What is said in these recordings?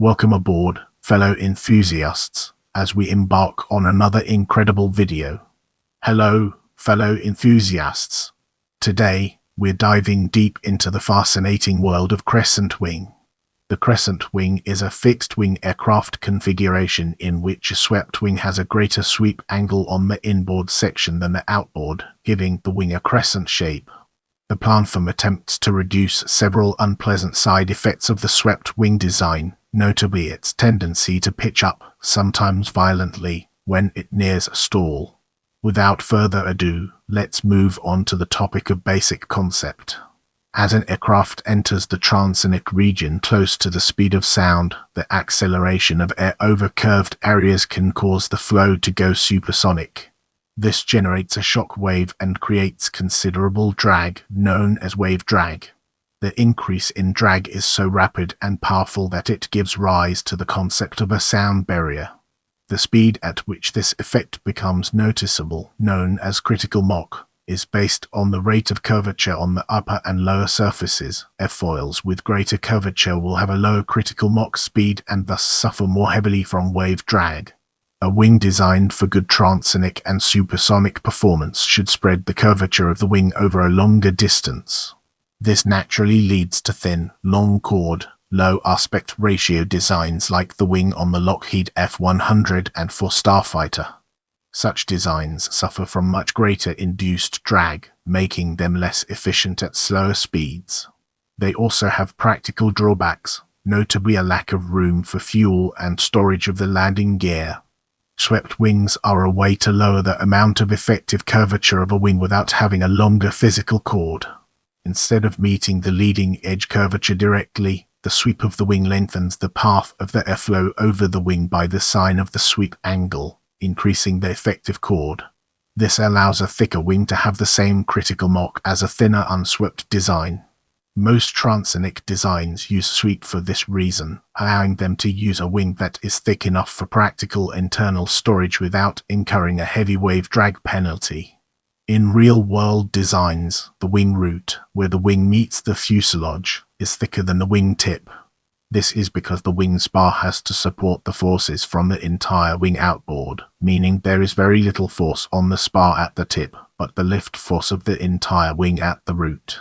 Welcome aboard, fellow enthusiasts, as we embark on another incredible video. Hello, fellow enthusiasts. Today, we're diving deep into the fascinating world of Crescent Wing. The Crescent Wing is a fixed-wing aircraft configuration in which a swept wing has a greater sweep angle on the inboard section than the outboard, giving the wing a crescent shape. The planform attempts to reduce several unpleasant side effects of the swept wing design, notably its tendency to pitch up, sometimes violently, when it nears a stall. Without further ado, let's move on to the topic of basic concept. As an aircraft enters the transonic region close to the speed of sound, the acceleration of air over curved areas can cause the flow to go supersonic. This generates a shock wave and creates considerable drag, known as wave drag. The increase in drag is so rapid and powerful that it gives rise to the concept of a sound barrier. The speed at which this effect becomes noticeable, known as critical Mach, is based on the rate of curvature on the upper and lower surfaces. Airfoils with greater curvature will have a lower critical Mach speed and thus suffer more heavily from wave drag. A wing designed for good transonic and supersonic performance should spread the curvature of the wing over a longer distance. This naturally leads to thin, long chord, low aspect ratio designs like the wing on the Lockheed F-100 and for Starfighter. Such designs suffer from much greater induced drag, making them less efficient at slower speeds. They also have practical drawbacks, notably a lack of room for fuel and storage of the landing gear. Swept wings are a way to lower the amount of effective curvature of a wing without having a longer physical chord. Instead of meeting the leading edge curvature directly, the sweep of the wing lengthens the path of the airflow over the wing by the sign of the sweep angle, increasing the effective chord. This allows a thicker wing to have the same critical Mach as a thinner unswept design. Most transonic designs use sweep for this reason, allowing them to use a wing that is thick enough for practical internal storage without incurring a heavy wave drag penalty. In real-world designs, the wing root, where the wing meets the fuselage, is thicker than the wing tip. This is because the wing spar has to support the forces from the entire wing outboard, meaning there is very little force on the spar at the tip, but the lift force of the entire wing at the root.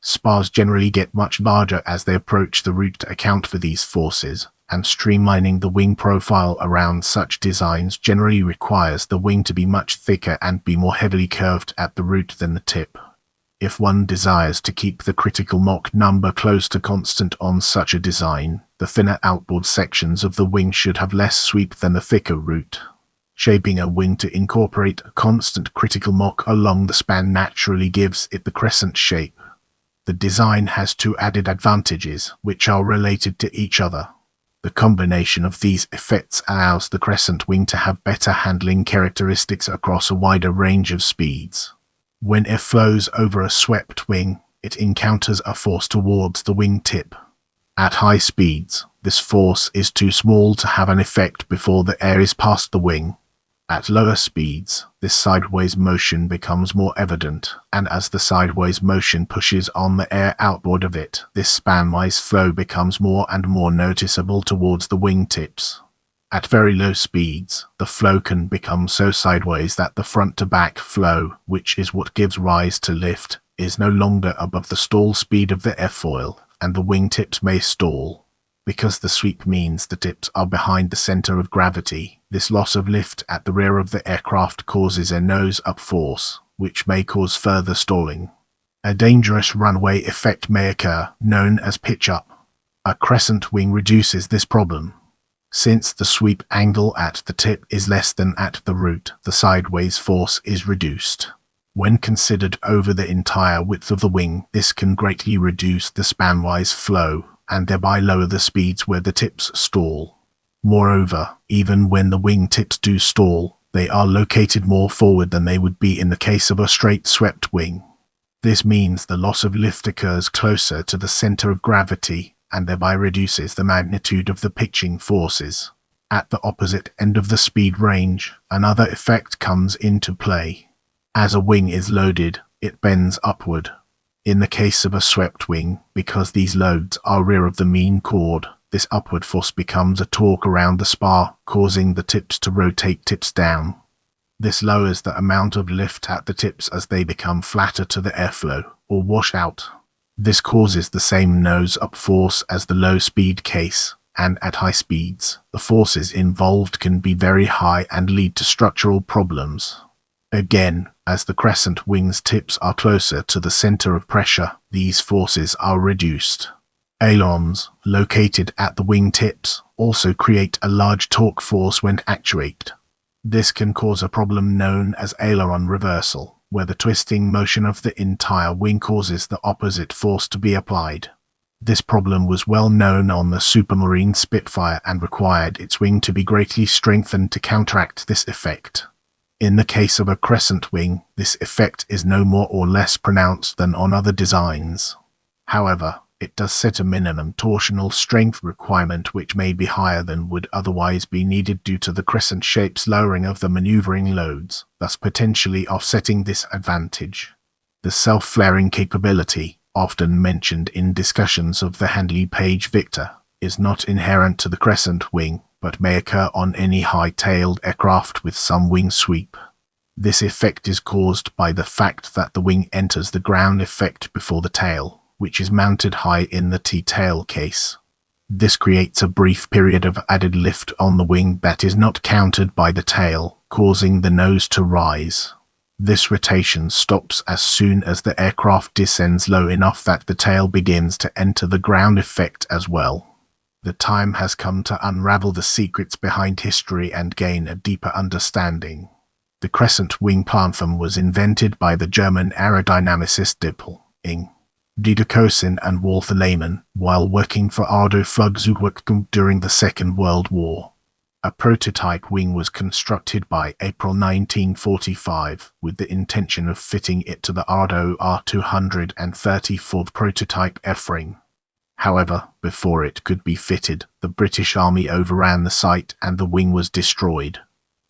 Spars generally get much larger as they approach the root to account for these forces, and streamlining the wing profile around such designs generally requires the wing to be much thicker and be more heavily curved at the root than the tip. If one desires to keep the critical Mach number close to constant on such a design, the thinner outboard sections of the wing should have less sweep than the thicker root. Shaping a wing to incorporate a constant critical Mach along the span naturally gives it the crescent shape. The design has two added advantages, which are related to each other. The combination of these effects allows the crescent wing to have better handling characteristics across a wider range of speeds. When air flows over a swept wing, it encounters a force towards the wing tip. At high speeds, this force is too small to have an effect before the air is past the wing. At lower speeds, this sideways motion becomes more evident, and as the sideways motion pushes on the air outboard of it, this spanwise flow becomes more and more noticeable towards the wing tips. At very low speeds, the flow can become so sideways that the front-to-back flow, which is what gives rise to lift, is no longer above the stall speed of the airfoil, and the wing tips may stall. Because the sweep means the tips are behind the center of gravity, this loss of lift at the rear of the aircraft causes a nose-up force, which may cause further stalling. A dangerous runway effect may occur, known as pitch-up. A crescent wing reduces this problem. Since the sweep angle at the tip is less than at the root, the sideways force is reduced. When considered over the entire width of the wing, this can greatly reduce the spanwise flow, and thereby lower the speeds where the tips stall. Moreover, even when the wing tips do stall, they are located more forward than they would be in the case of a straight swept wing. This means the loss of lift occurs closer to the center of gravity, and thereby reduces the magnitude of the pitching forces. At the opposite end of the speed range, another effect comes into play. As a wing is loaded, it bends upward. In the case of a swept wing, because these loads are rear of the mean chord, This upward force becomes a torque around the spar, causing the tips to rotate tips down. This lowers the amount of lift at the tips as they become flatter to the airflow, or wash out. This causes the same nose-up force as the low-speed case, and at high speeds, the forces involved can be very high and lead to structural problems. Again, as the Crescent wing's tips are closer to the center of pressure, these forces are reduced. Ailerons, located at the wing tips, also create a large torque force when actuated. This can cause a problem known as aileron reversal, where the twisting motion of the entire wing causes the opposite force to be applied. This problem was well known on the Supermarine Spitfire and required its wing to be greatly strengthened to counteract this effect. In the case of a Crescent wing, this effect is no more or less pronounced than on other designs. However, it does set a minimum torsional strength requirement which may be higher than would otherwise be needed due to the Crescent shape's lowering of the maneuvering loads, thus potentially offsetting this advantage. The self-flaring capability, often mentioned in discussions of the Handley Page Victor, is not inherent to the Crescent wing, but may occur on any high-tailed aircraft with some wing sweep. This effect is caused by the fact that the wing enters the ground effect before the tail, which is mounted high in the T-tail case. This creates a brief period of added lift on the wing that is not countered by the tail, causing the nose to rise. This rotation stops as soon as the aircraft descends low enough that the tail begins to enter the ground effect as well. The time has come to unravel the secrets behind history and gain a deeper understanding. The Crescent wing planform was invented by the German aerodynamicist Dippel-Ing. Dieter and Walther Lehmann, while working for Ardo Flugzeugwerke during the Second World War. A prototype wing was constructed by April 1945 with the intention of fitting it to the Ardo R234 prototype airframe. However, before it could be fitted, the British Army overran the site and the wing was destroyed.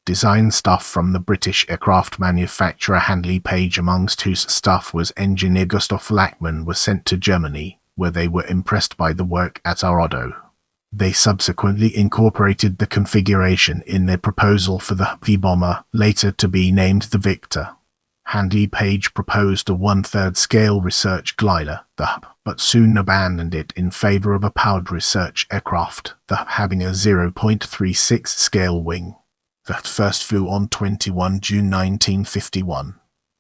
Design staff from the British aircraft manufacturer Handley Page, amongst whose staff was engineer Gustav Lachmann, were sent to Germany, where they were impressed by the work at Ardo. They subsequently incorporated the configuration in their proposal for the Heavy bomber, later to be named the Victor. Handley Page proposed a 1/3 scale research glider, the Hub, but soon abandoned it in favor of a powered research aircraft, the Hub having a 0.36 scale wing. That first flew on 21 June 1951.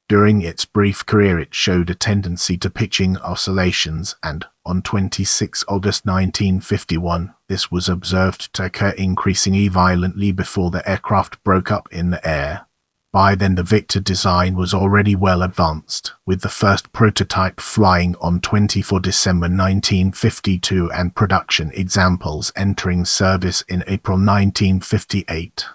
During its brief career it showed a tendency to pitching oscillations and, on 26 August 1951, this was observed to occur increasingly violently before the aircraft broke up in the air. By then the Victor design was already well advanced, with the first prototype flying on 24 December 1952 and production examples entering service in April 1958.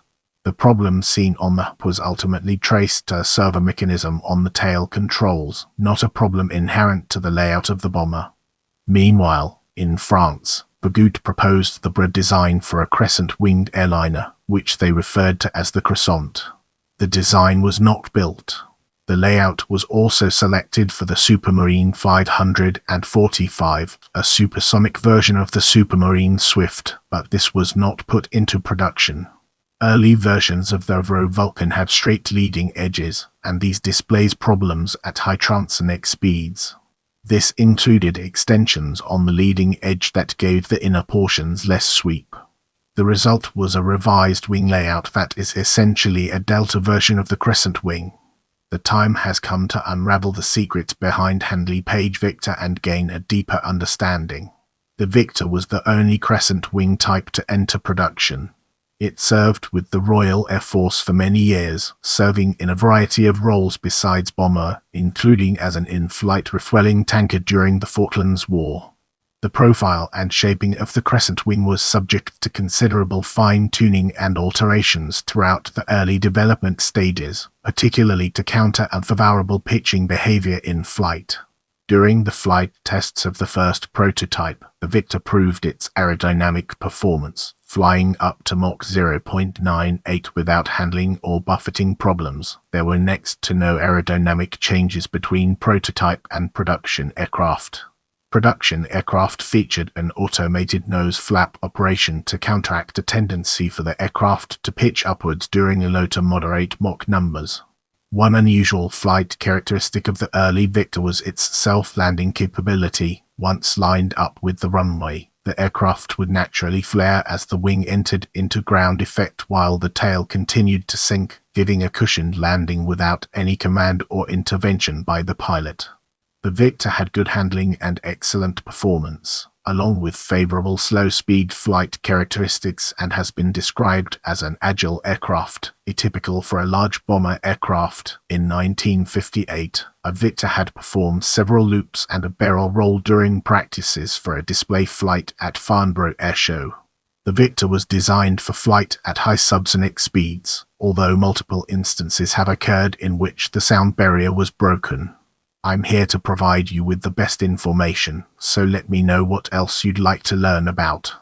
The problem seen on the Hub was ultimately traced to a servo mechanism on the tail controls, not a problem inherent to the layout of the bomber. Meanwhile, in France, Bagout proposed the Bra design for a crescent-winged airliner, which they referred to as the Crescent. The design was not built. The layout was also selected for the Supermarine 545, a supersonic version of the Supermarine Swift, but this was not put into production. Early versions of the Avro Vulcan had straight leading edges, and these displays problems at high transonic speeds. This included extensions on the leading edge that gave the inner portions less sweep. The result was a revised wing layout that is essentially a delta version of the Crescent wing. The time has come to unravel the secrets behind Handley Page Victor and gain a deeper understanding. The Victor was the only Crescent wing type to enter production. It served with the Royal Air Force for many years, serving in a variety of roles besides bomber, including as an in-flight refueling tanker during the Falklands War. The profile and shaping of the Crescent wing was subject to considerable fine-tuning and alterations throughout the early development stages, particularly to counter unfavorable pitching behavior in flight. During the flight tests of the first prototype, the Victor proved its aerodynamic performance, flying up to Mach 0.98 without handling or buffeting problems. There were next to no aerodynamic changes between prototype and production aircraft. Production aircraft featured an automated nose flap operation to counteract a tendency for the aircraft to pitch upwards during low to moderate Mach numbers. One unusual flight characteristic of the early Victor was its self-landing capability. Once lined up with the runway, the aircraft would naturally flare as the wing entered into ground effect while the tail continued to sink, giving a cushioned landing without any command or intervention by the pilot. The Victor had good handling and excellent performance, along with favorable slow-speed flight characteristics, and has been described as an agile aircraft, atypical for a large bomber aircraft. In 1958, a Victor had performed several loops and a barrel roll during practices for a display flight at Farnborough Air Show. The Victor was designed for flight at high subsonic speeds, although multiple instances have occurred in which the sound barrier was broken. I'm here to provide you with the best information, so let me know what else you'd like to learn about.